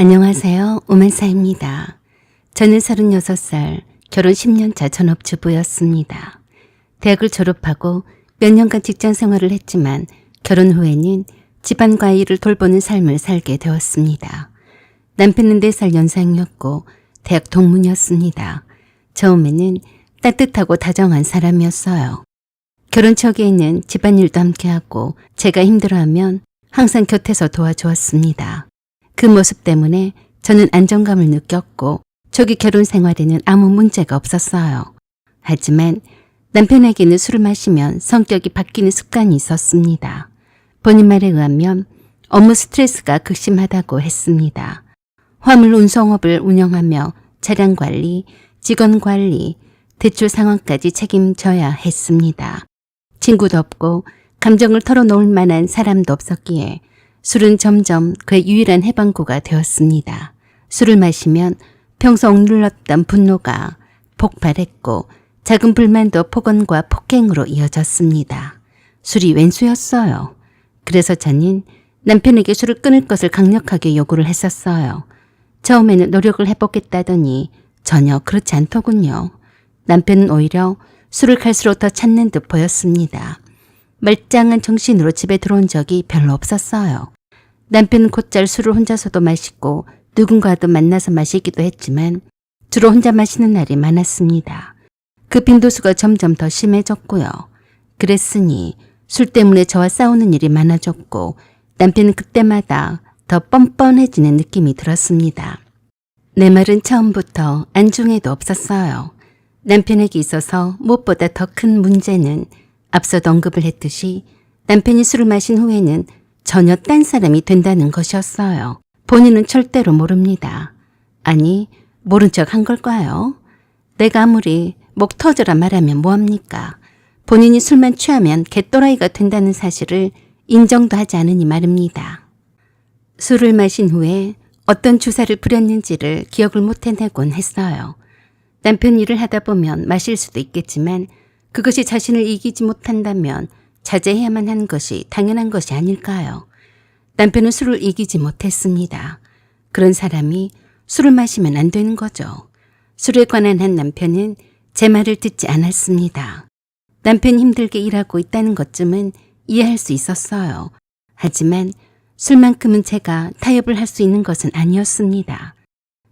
안녕하세요. 오만사입니다. 저는 36살, 결혼 10년차 전업주부였습니다. 대학을 졸업하고 몇 년간 직장 생활을 했지만 결혼 후에는 집안과 아이를 돌보는 삶을 살게 되었습니다. 남편은 4살 연상이었고 대학 동문이었습니다. 처음에는 따뜻하고 다정한 사람이었어요. 결혼 초기에는 집안일도 함께하고 제가 힘들어하면 항상 곁에서 도와주었습니다. 그 모습 때문에 저는 안정감을 느꼈고 초기 결혼 생활에는 아무 문제가 없었어요. 하지만 남편에게는 술을 마시면 성격이 바뀌는 습관이 있었습니다. 본인 말에 의하면 업무 스트레스가 극심하다고 했습니다. 화물 운송업을 운영하며 차량 관리, 직원 관리, 대출 상황까지 책임져야 했습니다. 친구도 없고 감정을 털어놓을 만한 사람도 없었기에 술은 점점 그의 유일한 해방구가 되었습니다. 술을 마시면 평소 억눌렀던 분노가 폭발했고 작은 불만도 폭언과 폭행으로 이어졌습니다. 술이 왼수였어요. 그래서 저는 남편에게 술을 끊을 것을 강력하게 요구를 했었어요. 처음에는 노력을 해보겠다더니 전혀 그렇지 않더군요. 남편은 오히려 술을 갈수록 더 찾는 듯 보였습니다. 말짱한 정신으로 집에 들어온 적이 별로 없었어요. 남편은 곧잘 술을 혼자서도 마시고 누군가도 만나서 마시기도 했지만 주로 혼자 마시는 날이 많았습니다. 그 빈도수가 점점 더 심해졌고요. 그랬으니 술 때문에 저와 싸우는 일이 많아졌고 남편은 그때마다 더 뻔뻔해지는 느낌이 들었습니다. 내 말은 처음부터 안중에도 없었어요. 남편에게 있어서 무엇보다 더 큰 문제는 앞서도 언급을 했듯이 남편이 술을 마신 후에는 전혀 딴 사람이 된다는 것이었어요. 본인은 절대로 모릅니다. 아니, 모른 척 한 걸까요? 내가 아무리 목 터져라 말하면 뭐합니까? 본인이 술만 취하면 개또라이가 된다는 사실을 인정도 하지 않으니 말입니다. 술을 마신 후에 어떤 주사를 부렸는지를 기억을 못 해내곤 했어요. 남편 일을 하다 보면 마실 수도 있겠지만 그것이 자신을 이기지 못한다면 자제해야만 하는 것이 당연한 것이 아닐까요? 남편은 술을 이기지 못했습니다. 그런 사람이 술을 마시면 안 되는 거죠. 술에 관한 한 남편은 제 말을 듣지 않았습니다. 남편이 힘들게 일하고 있다는 것쯤은 이해할 수 있었어요. 하지만 술만큼은 제가 타협을 할 수 있는 것은 아니었습니다.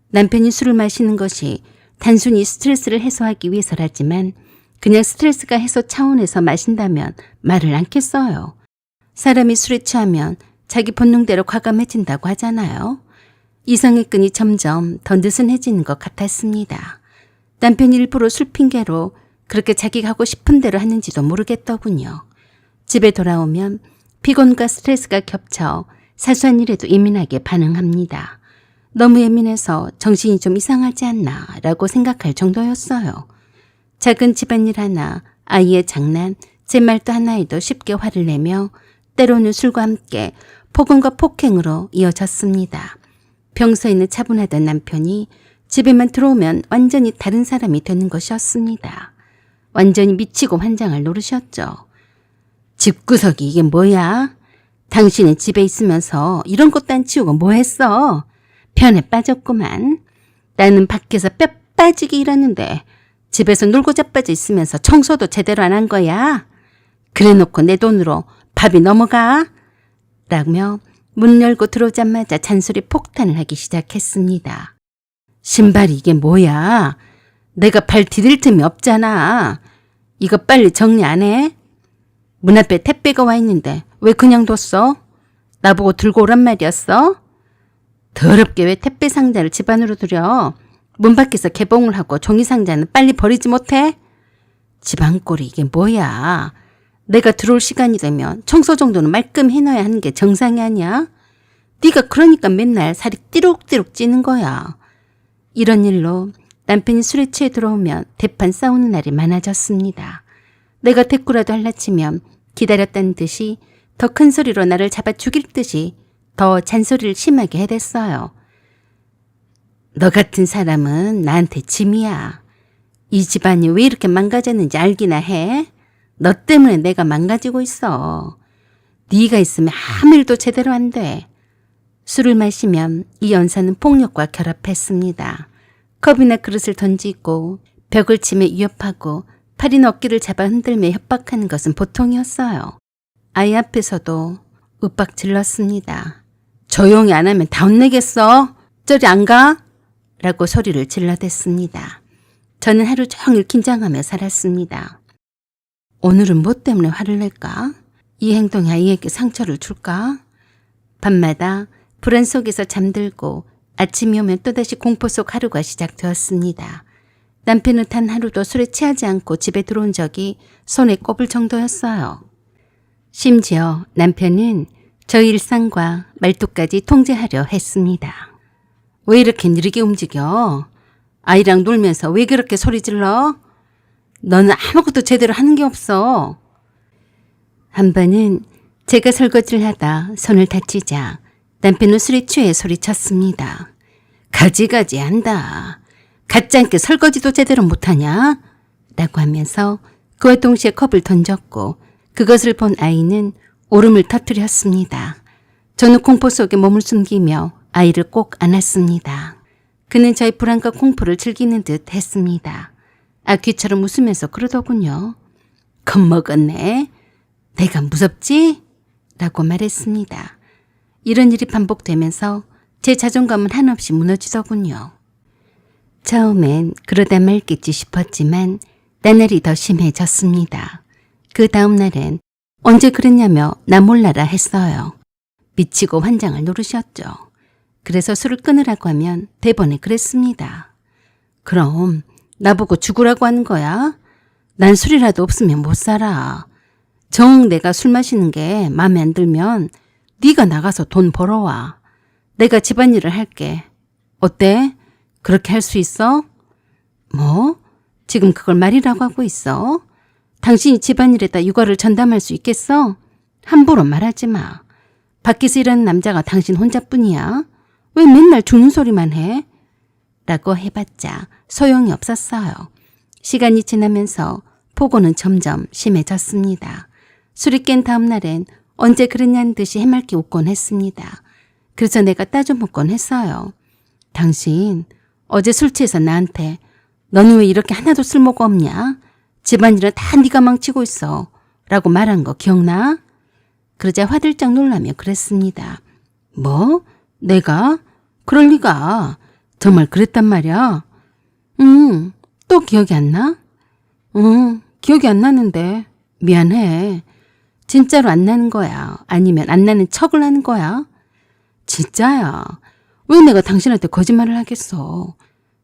남편이 술을 마시는 것이 단순히 스트레스를 해소하기 위해서라지만 그냥 스트레스가 해소 차원에서 마신다면 말을 않겠어요. 사람이 술에 취하면 자기 본능대로 과감해진다고 하잖아요. 이성의 끈이 점점 더 느슨해지는 것 같았습니다. 남편이 일부러 술 핑계로 그렇게 자기가 하고 싶은 대로 하는지도 모르겠더군요. 집에 돌아오면 피곤과 스트레스가 겹쳐 사소한 일에도 예민하게 반응합니다. 너무 예민해서 정신이 좀 이상하지 않나 라고 생각할 정도였어요. 작은 집안일 하나, 아이의 장난, 제 말도 하나에도 쉽게 화를 내며 때로는 술과 함께 폭언과 폭행으로 이어졌습니다. 평소에는 차분하던 남편이 집에만 들어오면 완전히 다른 사람이 되는 것이었습니다. 완전히 미치고 환장할 노릇이었죠. 집구석이 이게 뭐야? 당신은 집에 있으면서 이런 것도 안 치우고 뭐 했어? 편에 빠졌구만. 나는 밖에서 뼈 빠지게 일하는데 집에서 놀고 자빠져 있으면서 청소도 제대로 안 한 거야. 그래놓고 내 돈으로 밥이 넘어가? 라며 문 열고 들어오자마자 잔소리 폭탄을 하기 시작했습니다. 신발이 이게 뭐야? 내가 발 디딜 틈이 없잖아. 이거 빨리 정리 안 해? 문 앞에 택배가 와 있는데 왜 그냥 뒀어? 나보고 들고 오란 말이었어? 더럽게 왜 택배 상자를 집 안으로 들여? 문 밖에서 개봉을 하고 종이 상자는 빨리 버리지 못해? 집안 꼴이 이게 뭐야? 내가 들어올 시간이 되면 청소 정도는 말끔 해놔야 하는 게 정상이 아니야? 네가 그러니까 맨날 살이 띠룩띠룩 찌는 거야. 이런 일로 남편이 술에 취해 들어오면 대판 싸우는 날이 많아졌습니다. 내가 대꾸라도 할라 치면 기다렸다는 듯이 더 큰 소리로 나를 잡아 죽일 듯이 더 잔소리를 심하게 해댔어요. 너 같은 사람은 나한테 짐이야. 이 집안이 왜 이렇게 망가졌는지 알기나 해? 너 때문에 내가 망가지고 있어. 네가 있으면 아무 일도 제대로 안 돼. 술을 마시면 이 연사는 폭력과 결합했습니다. 컵이나 그릇을 던지고 벽을 치며 위협하고 팔이나 어깨를 잡아 흔들며 협박하는 것은 보통이었어요. 아이 앞에서도 윽박 질렀습니다. 조용히 안 하면 다 혼내겠어? 저리 안 가? 라고 소리를 질러댔습니다. 저는 하루 종일 긴장하며 살았습니다. 오늘은 뭐 때문에 화를 낼까? 이 행동이 아이에게 상처를 줄까? 밤마다 불안 속에서 잠들고 아침이 오면 또다시 공포 속 하루가 시작되었습니다. 남편은 단 하루도 술에 취하지 않고 집에 들어온 적이 손에 꼽을 정도였어요. 심지어 남편은 저희 일상과 말투까지 통제하려 했습니다. 왜 이렇게 느리게 움직여? 아이랑 놀면서 왜 그렇게 소리 질러? 너는 아무것도 제대로 하는 게 없어. 한 번은 제가 설거지를 하다 손을 다치자 남편은 술에 취해 소리쳤습니다. 가지가지 한다. 갖지 않게 설거지도 제대로 못하냐? 라고 하면서 그와 동시에 컵을 던졌고 그것을 본 아이는 울음을 터뜨렸습니다. 저는 공포 속에 몸을 숨기며 아이를 꼭 안았습니다. 그는 저의 불안과 공포를 즐기는 듯 했습니다. 아귀처럼 웃으면서 그러더군요. 겁먹었네. 내가 무섭지? 라고 말했습니다. 이런 일이 반복되면서 제 자존감은 한없이 무너지더군요. 처음엔 그러다 말겠지 싶었지만 나날이 더 심해졌습니다. 그 다음 날엔 언제 그랬냐며 나 몰라라 했어요. 미치고 환장을 노르셨죠. 그래서 술을 끊으라고 하면 대번에 그랬습니다. 그럼 나보고 죽으라고 하는 거야? 난 술이라도 없으면 못 살아. 정 내가 술 마시는 게 마음에 안 들면 네가 나가서 돈 벌어와. 내가 집안일을 할게. 어때? 그렇게 할 수 있어? 뭐? 지금 그걸 말이라고 하고 있어? 당신이 집안일에다 육아를 전담할 수 있겠어? 함부로 말하지 마. 밖에서 일하는 남자가 당신 혼자뿐이야. 왜 맨날 죽는 소리만 해? 라고 해봤자 소용이 없었어요. 시간이 지나면서 폭언은 점점 심해졌습니다. 술이 깬 다음 날엔 언제 그랬냐는 듯이 해맑게 웃곤 했습니다. 그래서 내가 따져 묻곤 했어요. 당신 어제 술 취해서 나한테 너는 왜 이렇게 하나도 쓸모가 없냐? 집안일은 다 네가 망치고 있어. 라고 말한 거 기억나? 그러자 화들짝 놀라며 그랬습니다. 뭐? 내가? 그럴 리가. 정말 그랬단 말이야? 또 기억이 안 나? 기억이 안 나는데. 미안해. 진짜로 안 나는 거야? 아니면 안 나는 척을 하는 거야? 진짜야. 왜 내가 당신한테 거짓말을 하겠어.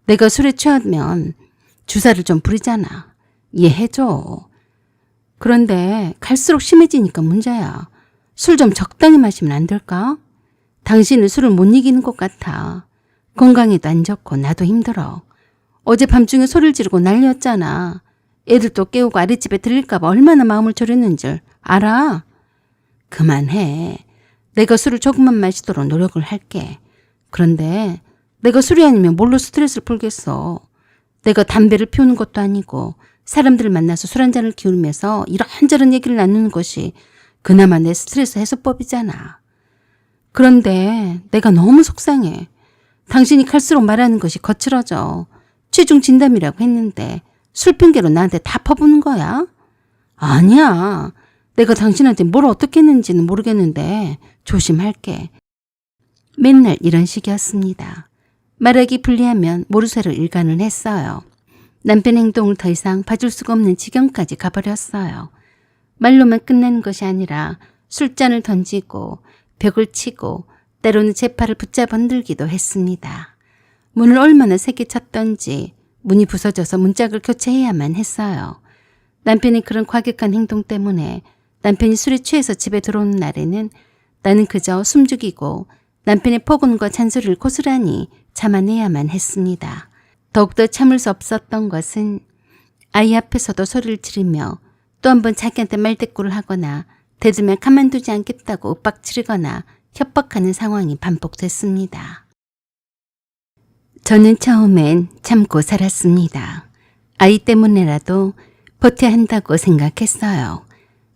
내가 술에 취하면 주사를 좀 부리잖아. 이해해줘. 그런데 갈수록 심해지니까 문제야. 술 좀 적당히 마시면 안 될까? 당신은 술을 못 이기는 것 같아. 건강에도 안 좋고 나도 힘들어. 어제 밤중에 소리를 지르고 난리였잖아. 애들도 깨우고 아랫집에 들릴까 봐 얼마나 마음을 졸였는 줄 알아? 그만해. 내가 술을 조금만 마시도록 노력을 할게. 그런데 내가 술이 아니면 뭘로 스트레스를 풀겠어. 내가 담배를 피우는 것도 아니고 사람들을 만나서 술 한잔을 기울이면서 이런저런 얘기를 나누는 것이 그나마 내 스트레스 해소법이잖아. 그런데 내가 너무 속상해. 당신이 갈수록 말하는 것이 거칠어져. 취중 진담이라고 했는데 술 핑계로 나한테 다 퍼부는 거야? 아니야. 내가 당신한테 뭘 어떻게 했는지는 모르겠는데 조심할게. 맨날 이런 식이었습니다. 말하기 불리하면 모르쇠로 일관을 했어요. 남편 행동을 더 이상 봐줄 수가 없는 지경까지 가버렸어요. 말로만 끝나는 것이 아니라 술잔을 던지고 벽을 치고 때로는 제 팔을 붙잡아 흔들기도 했습니다. 문을 얼마나 세게 쳤던지 문이 부서져서 문짝을 교체해야만 했어요. 남편이 그런 과격한 행동 때문에 남편이 술에 취해서 집에 들어오는 날에는 나는 그저 숨죽이고 남편의 폭언과 잔소리를 고스란히 참아내야만 했습니다. 더욱더 참을 수 없었던 것은 아이 앞에서도 소리를 지르며 또 한 번 자기한테 말대꾸를 하거나 대들면 가만두지 않겠다고 윽박지르거나 협박하는 상황이 반복됐습니다. 저는 처음엔 참고 살았습니다. 아이 때문에라도 버텨야 한다고 생각했어요.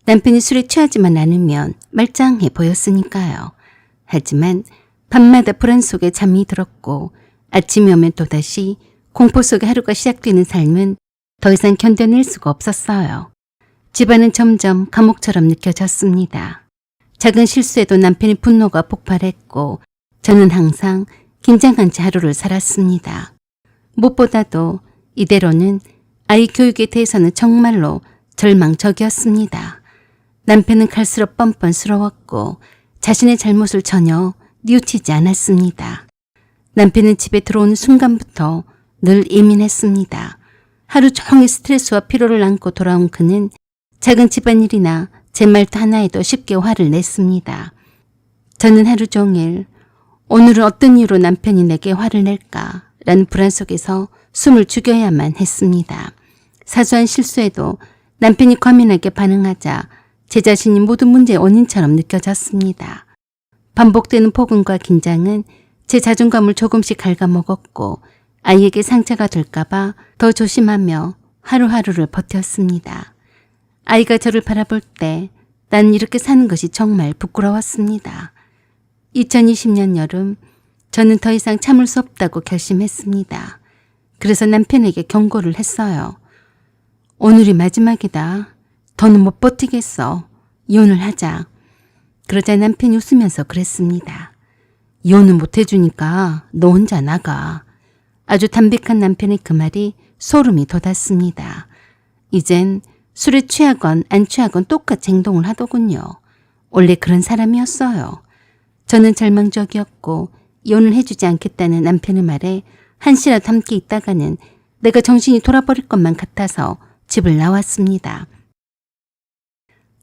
남편이 술에 취하지만 않으면 말짱해 보였으니까요. 하지만 밤마다 불안 속에 잠이 들었고 아침이 오면 또다시 공포 속에 하루가 시작되는 삶은 더 이상 견뎌낼 수가 없었어요. 집안은 점점 감옥처럼 느껴졌습니다. 작은 실수에도 남편의 분노가 폭발했고 저는 항상 긴장한 채 하루를 살았습니다. 무엇보다도 이대로는 아이 교육에 대해서는 정말로 절망적이었습니다. 남편은 갈수록 뻔뻔스러웠고 자신의 잘못을 전혀 뉘우치지 않았습니다. 남편은 집에 들어오는 순간부터 늘 예민했습니다. 하루 종일 스트레스와 피로를 안고 돌아온 그는 작은 집안일이나 제 말도 하나에도 쉽게 화를 냈습니다. 저는 하루 종일 오늘은 어떤 이유로 남편이 내게 화를 낼까 라는 불안 속에서 숨을 죽여야만 했습니다. 사소한 실수에도 남편이 과민하게 반응하자 제 자신이 모든 문제의 원인처럼 느껴졌습니다. 반복되는 폭언과 긴장은 제 자존감을 조금씩 갉아먹었고 아이에게 상처가 될까봐 더 조심하며 하루하루를 버텼습니다. 아이가 저를 바라볼 때 난 이렇게 사는 것이 정말 부끄러웠습니다. 2020년 여름 저는 더 이상 참을 수 없다고 결심했습니다. 그래서 남편에게 경고를 했어요. 오늘이 마지막이다. 더는 못 버티겠어. 이혼을 하자. 그러자 남편이 웃으면서 그랬습니다. 이혼은 못 해주니까 너 혼자 나가. 아주 담백한 남편의 그 말이 소름이 돋았습니다. 이젠 술에 취하건 안 취하건 똑같이 행동을 하더군요. 원래 그런 사람이었어요. 저는 절망적이었고 이혼을 해주지 않겠다는 남편의 말에 한시라도 함께 있다가는 내가 정신이 돌아버릴 것만 같아서 집을 나왔습니다.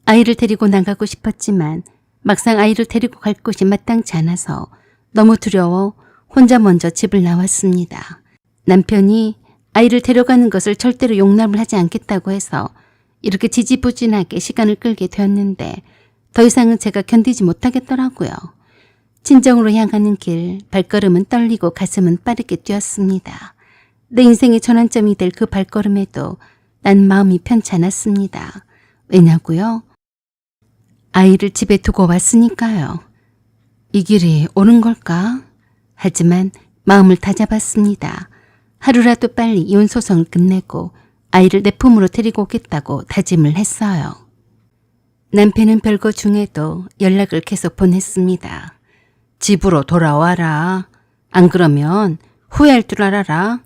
아이를 데리고 나가고 싶었지만 막상 아이를 데리고 갈 곳이 마땅치 않아서 너무 두려워 혼자 먼저 집을 나왔습니다. 남편이 아이를 데려가는 것을 절대로 용납을 하지 않겠다고 해서 이렇게 지지부진하게 시간을 끌게 되었는데 더 이상은 제가 견디지 못하겠더라고요. 친정으로 향하는 길 발걸음은 떨리고 가슴은 빠르게 뛰었습니다. 내 인생의 전환점이 될 그 발걸음에도 난 마음이 편치 않았습니다. 왜냐고요? 아이를 집에 두고 왔으니까요. 이 길이 옳은 걸까? 하지만 마음을 다잡았습니다. 하루라도 빨리 이혼 소송을 끝내고 아이를 내 품으로 데리고 오겠다고 다짐을 했어요. 남편은 별거 중에도 연락을 계속 보냈습니다. 집으로 돌아와라. 안 그러면 후회할 줄 알아라.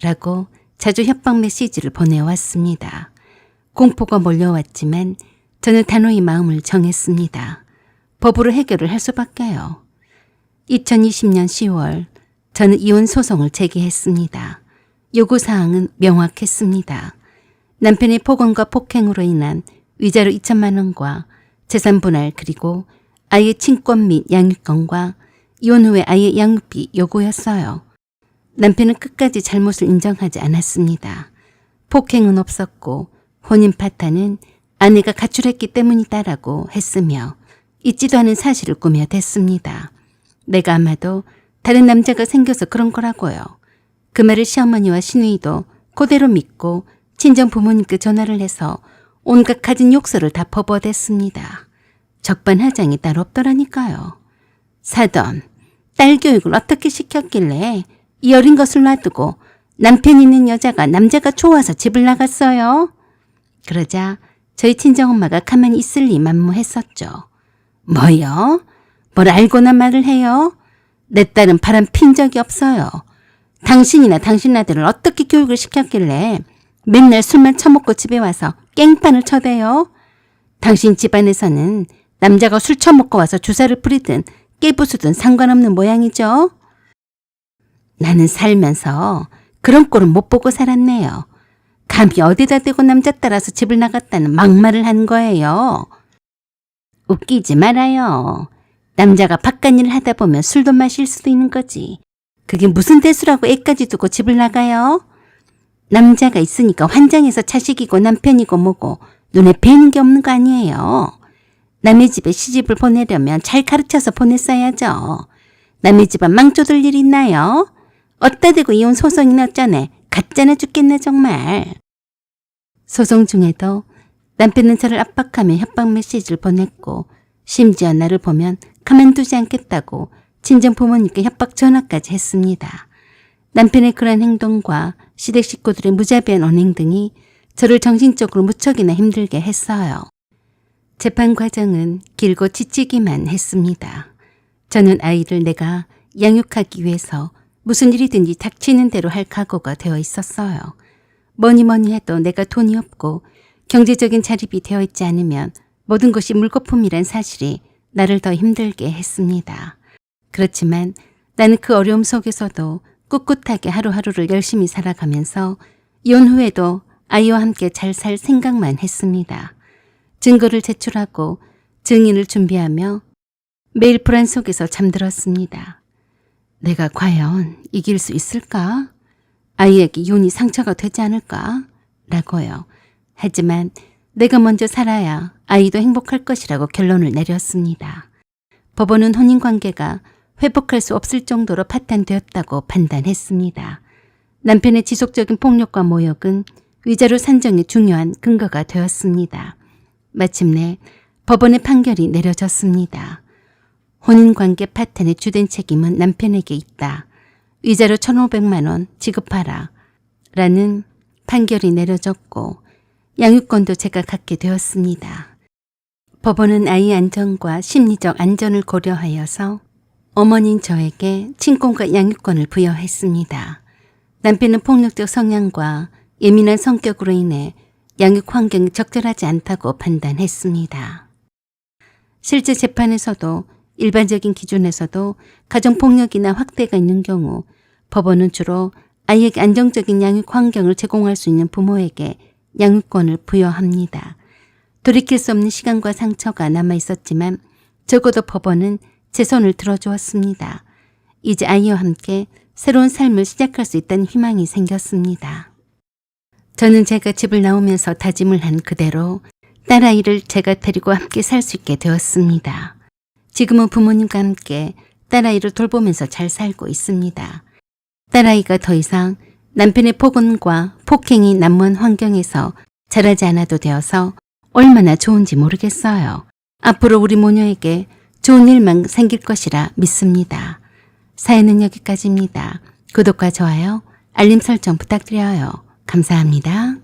라고 자주 협박 메시지를 보내왔습니다. 공포가 몰려왔지만 저는 단호히 마음을 정했습니다. 법으로 해결을 할 수밖에요. 2020년 10월 저는 이혼 소송을 제기했습니다. 요구사항은 명확했습니다. 남편의 폭언과 폭행으로 인한 위자료 2천만 원과 재산 분할 그리고 아이의 친권 및 양육권과 이혼 후에 아이의 양육비 요구였어요. 남편은 끝까지 잘못을 인정하지 않았습니다. 폭행은 없었고 혼인 파탄은 아내가 가출했기 때문이다라고 했으며 잊지도 않은 사실을 꾸며댔습니다. 내가 아마도 다른 남자가 생겨서 그런 거라고요. 그 말을 시어머니와 시누이도 그대로 믿고 친정 부모님께 전화를 해서 온갖 가진 욕설을 다 퍼부어댔습니다. 적반하장이 따로 없더라니까요. 사돈, 딸 교육을 어떻게 시켰길래 이 어린 것을 놔두고 남편 있는 여자가 남자가 좋아서 집을 나갔어요? 그러자 저희 친정엄마가 가만히 있을 리 만무했었죠. 뭐요? 뭘 알고나 말을 해요? 내 딸은 바람 핀 적이 없어요. 당신이나 당신 아들을 어떻게 교육을 시켰길래 맨날 술만 처먹고 집에 와서 깽판을 쳐대요? 당신 집안에서는 남자가 술 처먹고 와서 주사를 부리든 깨부수든 상관없는 모양이죠? 나는 살면서 그런 꼴은 못 보고 살았네요. 감히 어디다 대고 남자 따라서 집을 나갔다는 막말을 하는 거예요. 웃기지 말아요. 남자가 바깥일을 하다 보면 술도 마실 수도 있는 거지. 그게 무슨 대수라고 애까지 두고 집을 나가요? 남자가 있으니까 환장해서 자식이고 남편이고 뭐고 눈에 뵈는 게 없는 거 아니에요. 남의 집에 시집을 보내려면 잘 가르쳐서 보냈어야죠. 남의 집안 망쳐둘 일 있나요? 어따 대고 이혼 소송이나 어쩌네. 가짜나 죽겠네 정말. 소송 중에도 남편은 저를 압박하며 협박 메시지를 보냈고 심지어 나를 보면 가만두지 않겠다고 친정 부모님께 협박 전화까지 했습니다. 남편의 그러한 행동과 시댁 식구들의 무자비한 언행 등이 저를 정신적으로 무척이나 힘들게 했어요. 재판 과정은 길고 지치기만 했습니다. 저는 아이를 내가 양육하기 위해서 무슨 일이든지 닥치는 대로 할 각오가 되어 있었어요. 뭐니 해도 내가 돈이 없고 경제적인 자립이 되어 있지 않으면 모든 것이 물거품이란 사실이 나를 더 힘들게 했습니다. 그렇지만 나는 그 어려움 속에서도 꿋꿋하게 하루하루를 열심히 살아가면서 이혼 후에도 아이와 함께 잘 살 생각만 했습니다. 증거를 제출하고 증인을 준비하며 매일 불안 속에서 잠들었습니다. 내가 과연 이길 수 있을까? 아이에게 이혼이 상처가 되지 않을까? 라고요. 하지만 내가 먼저 살아야 아이도 행복할 것이라고 결론을 내렸습니다. 법원은 혼인관계가 회복할 수 없을 정도로 파탄되었다고 판단했습니다. 남편의 지속적인 폭력과 모욕은 위자료 산정의 중요한 근거가 되었습니다. 마침내 법원의 판결이 내려졌습니다. 혼인관계 파탄의 주된 책임은 남편에게 있다. 위자료 1,500만 원 지급하라. 라는 판결이 내려졌고 양육권도 제가 갖게 되었습니다. 법원은 아이 안전과 심리적 안전을 고려하여서 어머니인 저에게 친권과 양육권을 부여했습니다. 남편은 폭력적 성향과 예민한 성격으로 인해 양육 환경이 적절하지 않다고 판단했습니다. 실제 재판에서도 일반적인 기준에서도 가정폭력이나 학대가 있는 경우 법원은 주로 아이에게 안정적인 양육 환경을 제공할 수 있는 부모에게 양육권을 부여합니다. 돌이킬 수 없는 시간과 상처가 남아 있었지만 적어도 법원은 제 손을 들어주었습니다. 이제 아이와 함께 새로운 삶을 시작할 수 있다는 희망이 생겼습니다. 저는 제가 집을 나오면서 다짐을 한 그대로 딸아이를 제가 데리고 함께 살 수 있게 되었습니다. 지금은 부모님과 함께 딸아이를 돌보면서 잘 살고 있습니다. 딸아이가 더 이상 남편의 폭언과 폭행이 난무한 환경에서 자라지 않아도 되어서 얼마나 좋은지 모르겠어요. 앞으로 우리 모녀에게 좋은 일만 생길 것이라 믿습니다. 사연은 여기까지입니다. 구독과 좋아요, 알림 설정 부탁드려요. 감사합니다.